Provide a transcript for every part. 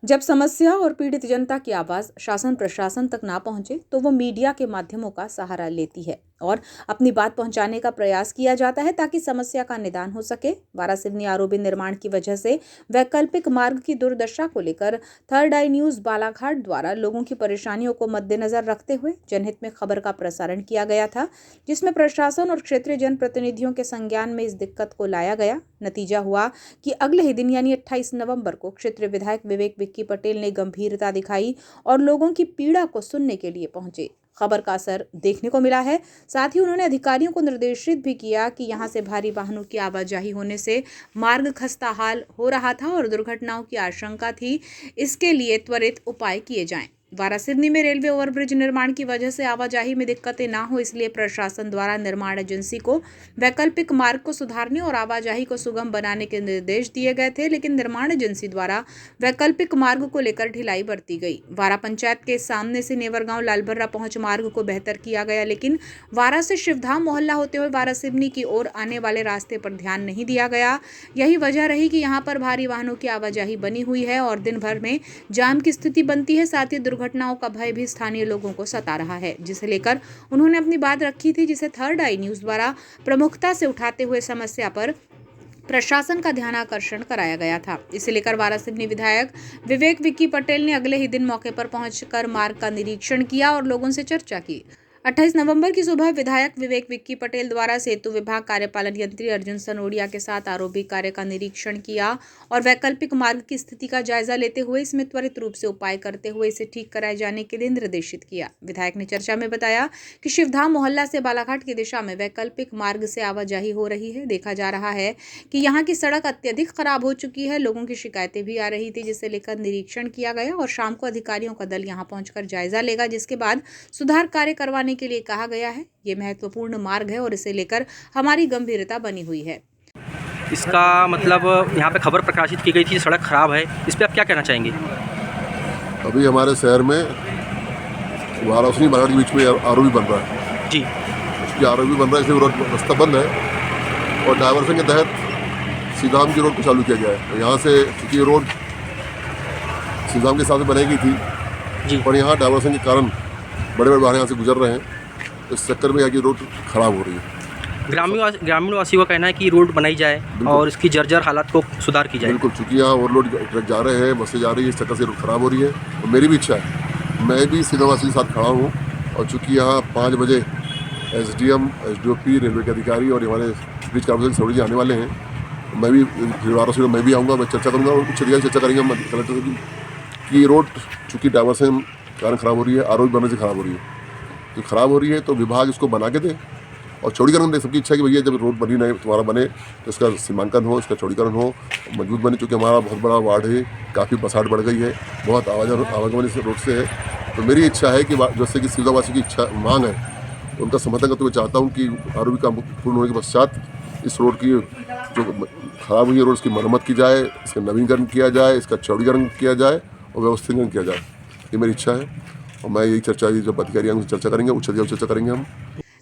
जब समस्या और पीड़ित जनता की आवाज़ शासन प्रशासन तक ना पहुंचे तो वो मीडिया के माध्यमों का सहारा लेती है और अपनी बात पहुंचाने का प्रयास किया जाता है ताकि समस्या का निदान हो सके। वारासिवनी आरओबी निर्माण की वजह से वैकल्पिक मार्ग की दुर्दशा को लेकर थर्ड आई न्यूज़ बालाघाट द्वारा लोगों की परेशानियों को मद्देनजर रखते हुए जनहित में खबर का प्रसारण किया गया था, जिसमें प्रशासन और क्षेत्रीय जनप्रतिनिधियों के संज्ञान में इस दिक्कत को लाया गया। नतीजा हुआ कि अगले ही दिन यानी 28 नवंबर को क्षेत्रीय विधायक विवेक विक्की पटेल ने गंभीरता दिखाई और लोगों की पीड़ा को सुनने के लिए पहुंचे। खबर का असर देखने को मिला है। साथ ही उन्होंने अधिकारियों को निर्देशित भी किया कि यहां से भारी वाहनों की आवाजाही होने से मार्ग खस्ताहाल हो रहा था और दुर्घटनाओं की आशंका थी। इसके लिए त्वरित उपाय किए जाएं। वारासिवनी में रेलवे ओवरब्रिज निर्माण की वजह से आवाजाही में दिक्कतें ना हो, इसलिए प्रशासन द्वारा निर्माण एजेंसी को वैकल्पिक मार्ग को सुधारने और आवाजाही को सुगम बनाने के निर्देश दिए गए थे, लेकिन निर्माण एजेंसी द्वारा वैकल्पिक मार्ग को लेकर ढिलाई बरती गई। वारा पंचायत के सामने से नेवरगांव लालबर्रा पहुंच मार्ग को बेहतर किया गया, लेकिन वारा से शिवधाम मोहल्ला होते हुए वारासिवनी की ओर आने वाले रास्ते पर ध्यान नहीं दिया गया। यही वजह रही कि यहाँ पर भारी वाहनों की आवाजाही बनी हुई है और दिन भर में जाम की स्थिति बनती है। साथ ही दुर्घटनाओं का भय भी स्थानीय लोगों को सता रहा है, जिसे लेकर उन्होंने अपनी बात रखी थी, जिसे थर्ड आई न्यूज़ द्वारा प्रमुखता से उठाते हुए समस्या पर प्रशासन का ध्यानाकर्षण कराया गया था। इसे लेकर वारासिवनी विधायक विवेक विक्की पटेल ने अगले ही दिन मौके पर पहुंचकर मार्ग का निरीक्षण किया और लोगों से चर्चा की। 28 नवंबर की सुबह विधायक विवेक विक्की पटेल द्वारा सेतु विभाग कार्यपालन यंत्री अर्जुन सनोडिया के साथ आरओबी कार्य का निरीक्षण किया और वैकल्पिक मार्ग की स्थिति का जायजा लेते हुए इसमें त्वरित रूप से उपाय करते हुए इसे ठीक कराए जाने के लिए निर्देशित किया। विधायक ने चर्चा में बताया कि शिवधाम मोहल्ला से बालाघाट की दिशा में वैकल्पिक मार्ग से आवाजाही हो रही है। देखा जा रहा है कि यहाँ की सड़क अत्यधिक खराब हो चुकी है, लोगों की शिकायतें भी आ रही थी, जिसे लेकर निरीक्षण किया गया और शाम को अधिकारियों का दल यहाँ पहुंचकर जायजा लेगा, जिसके बाद सुधार कार्य करवाने के लिए कहा गया है। ये महत्वपूर्ण मार्ग है और इसे लेकर हमारी गंभीरता बनी हुई है। इसका मतलब यहाँ पे खबर प्रकाशित की गई थी सड़क खराब है, इस पे आप क्या कहना चाहेंगे? अभी हमारे शहर में वारासिवनी बालाघाट के बीच में आरओबी बन रहा है जी। उसकी आरओबी बन रहा है, इसलिए रास्ता बंद है और डायवर्सन के तहत सीधाम की रोड को चालू किया गया है। तो यहाँ से चूँकि रोड सीधाम के हिसाब से बनाई गई थी जी, पर यहाँ डायवर्सन के कारण बड़े बड़े वाहन यहाँ से गुजर रहे हैं, तो इस चक्कर में यहाँ की रोड खराब हो रही है। ग्रामीण वासियों का कहना है कि रोड बनाई जाए और इसकी जर्जर हालात को सुधार की जाए। बिल्कुल, चूँकि यहाँ ओवरलोड ट्रक जा रहे हैं, बसें जा रही है, इस चक्कर से रोड खराब हो रही है। तो मेरी भी इच्छा है, मैं भी सीधावासी के साथ खड़ा हूँ और चूँकि यहाँ 5 बजे एसडीएम, एसडीओपी, रेलवे के अधिकारी और हमारे ब्रिज कॉर्पोरेशन सौड़ी आने वाले हैं, मैं भी वारासिवनी मैं भी आऊँगा, मैं चर्चा करूँगा और कुछ अधिकारी चर्चा करेंगे हम कलेक्टर से कि रोड चूँकि डायवर्सन कारण खराब हो रही है, आरओबी बनने से खराब हो रही है। तो खराब हो रही है तो विभाग इसको बना के दे और चौड़ीकरण दे। सबकी इच्छा है कि भैया जब रोड बनी नहीं तुम्हारा बने तो इसका सीमांकन हो, इसका चौड़ीकरण हो, मजबूत बने, क्योंकि हमारा बहुत बड़ा वार्ड है, काफ़ी बसाहट बढ़ गई है, बहुत आवागमन इस रोड से है। तो मेरी इच्छा है कि जैसे कि सीधावासी की इच्छा मांग है, उनका समर्थन करते हुए चाहता हूँ कि आरओबी का पूर्ण होने के पश्चात इस रोड की जो खराब हुई है रोड, इसकी मरम्मत की जाए, इसका नवीनीकरण किया जाए, इसका चौड़ीकरण किया जाए और व्यवस्थीकरण किया जाए। ये मेरी इच्छा है और मैं यही चर्चा जब अधिकारी हमसे चर्चा करेंगे, उच्च अधिकारी चर्चा करेंगे हम।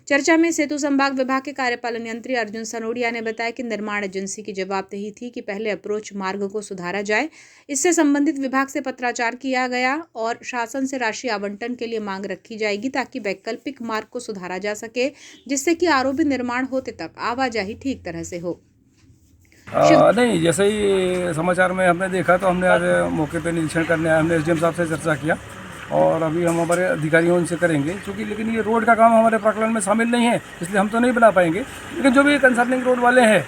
चर्चा में सेतु संभाग विभाग के कार्यपालन यंत्री अर्जुन सनोडिया ने बताया कि निर्माण एजेंसी की जवाबदेही थी कि पहले अप्रोच मार्ग को सुधारा जाए। इससे संबंधित विभाग से पत्राचार किया गया और शासन से राशि आवंटन के लिए मांग रखी जाएगी ताकि वैकल्पिक मार्ग को सुधारा जा सके, जिससे कि आरओबी निर्माण होते तक आवाजाही ठीक तरह से हो। नहीं, जैसे ही समाचार में हमने देखा तो हमने आज मौके पर निरीक्षण करने आए, हमने एसडीएम साहब से चर्चा किया और अभी हम हमारे अधिकारियों उनसे करेंगे, क्योंकि लेकिन ये रोड का काम हमारे प्रकलन में शामिल नहीं है, इसलिए हम तो नहीं बना पाएंगे। लेकिन जो भी कंसर्निंग रोड वाले हैं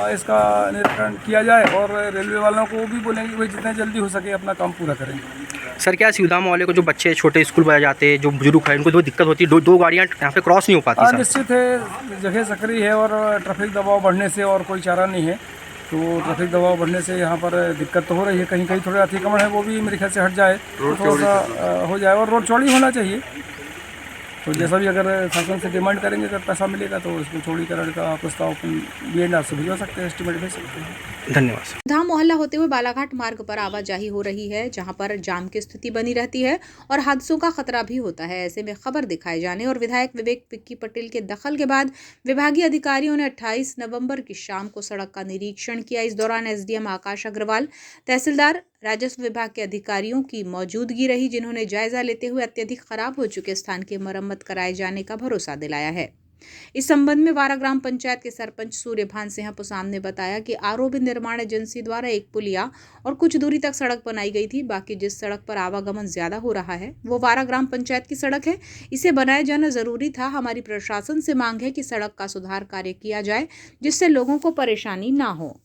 इसका निरीक्षण किया जाए और रेलवे वालों को भी बोलेंगे कि भाई जितना जल्दी हो सके अपना काम पूरा करेंगे। सर, क्या शिवधाम वाले को जो बच्चे छोटे स्कूल में जाते हैं, जो बुजुर्ग हैं, उनको जो दिक्कत होती है, दो गाड़ियाँ यहाँ पे क्रॉस नहीं हो पाती? निश्चित है, जगह सकरी है और ट्रैफिक दबाव बढ़ने से और कोई चारा नहीं है, तो ट्रैफिक दबाव बढ़ने से यहाँ पर दिक्कत तो हो रही है। कहीं कहीं थोड़ा अतिक्रमण है, वो भी मेरे ख्याल से हट जाए तो थोड़ा सा हो जाए और रोड चौड़ी होना चाहिए। तो जैसा भी अगर शासन से डिमांड करेंगे, अगर पैसा मिलेगा तो इसमें चौड़ीकरण का प्रस्ताव बीएनआर से भिजवा सकते हैं, एस्टिमेट भेज सकते हैं। धन्यवाद। धाम मोहल्ला होते हुए बालाघाट मार्ग पर आवाजाही हो रही है, जहां पर जाम की स्थिति बनी रहती है और हादसों का खतरा भी होता है। ऐसे में खबर दिखाए जाने और विधायक विवेक विक्की पटेल के दखल के बाद विभागीय अधिकारियों ने 28 नवंबर की शाम को सड़क का निरीक्षण किया। इस दौरान एसडीएम आकाश अग्रवाल, तहसीलदार राजस्व विभाग के अधिकारियों की मौजूदगी रही, जिन्होंने जायजा लेते हुए अत्यधिक खराब हो चुके स्थान की मरम्मत कराए जाने का भरोसा दिलाया है। इस संबंध में वारा ग्राम पंचायत के सरपंच सूर्यभान सिंह पुसाम ने बताया कि आरओबी निर्माण एजेंसी द्वारा एक पुलिया और कुछ दूरी तक सड़क बनाई गई थी। बाकी जिस सड़क पर आवागमन ज्यादा हो रहा है वो वारा ग्राम पंचायत की सड़क है। इसे बनाया जाना जरूरी था। हमारी प्रशासन से मांग है कि सड़क का सुधार कार्य किया जाए, जिससे लोगों को परेशानी ना हो।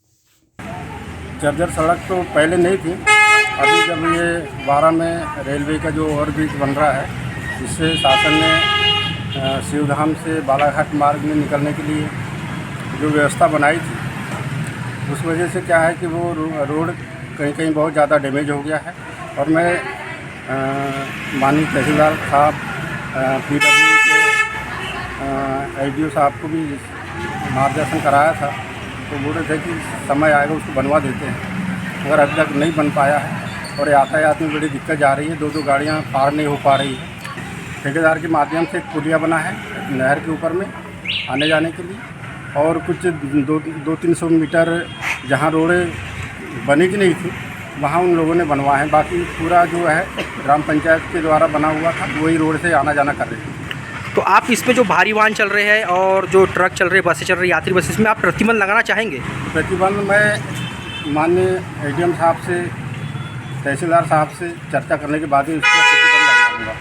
जर्जर सड़क तो पहले नहीं थी, अभी जब ये वारा में रेलवे का जो ओवरब्रिज बन रहा है, इससे शासन ने शिवधाम से बालाघाट मार्ग में निकलने के लिए जो व्यवस्था बनाई थी, उस वजह से क्या है कि वो रोड कहीं कहीं बहुत ज़्यादा डैमेज हो गया है। और मैं माननीय तहसीलदार साहब, PW के IDO साहब को भी मार्गदर्शन कराया था, तो बोल रहे थे कि समय आएगा उसको बनवा देते हैं, मगर अभी तक नहीं बन पाया है और यातायात में बड़ी दिक्कत जा रही है। दो गाड़ियाँ पार नहीं हो पा रही है। ठेकेदार के माध्यम से एक पुलिया बना है नहर के ऊपर में आने जाने के लिए, और कुछ 200-300 मीटर जहाँ रोडें बनी की नहीं थी वहाँ उन लोगों ने बनवा है। बाकी पूरा जो है ग्राम पंचायत के द्वारा बना हुआ था, वही रोड से आना जाना कर रहे थे। तो आप इसमें जो भारी वाहन चल रहे हैं और जो ट्रक चल रहे हैं, बसें चल रही, यात्री बस, इसमें आप प्रतिबंध लगाना चाहेंगे? प्रतिबंध मैं माननीय ADM साहब से, तहसीलदार साहब से चर्चा करने के बाद ही इसका प्रतिबंध लगाऊंगा।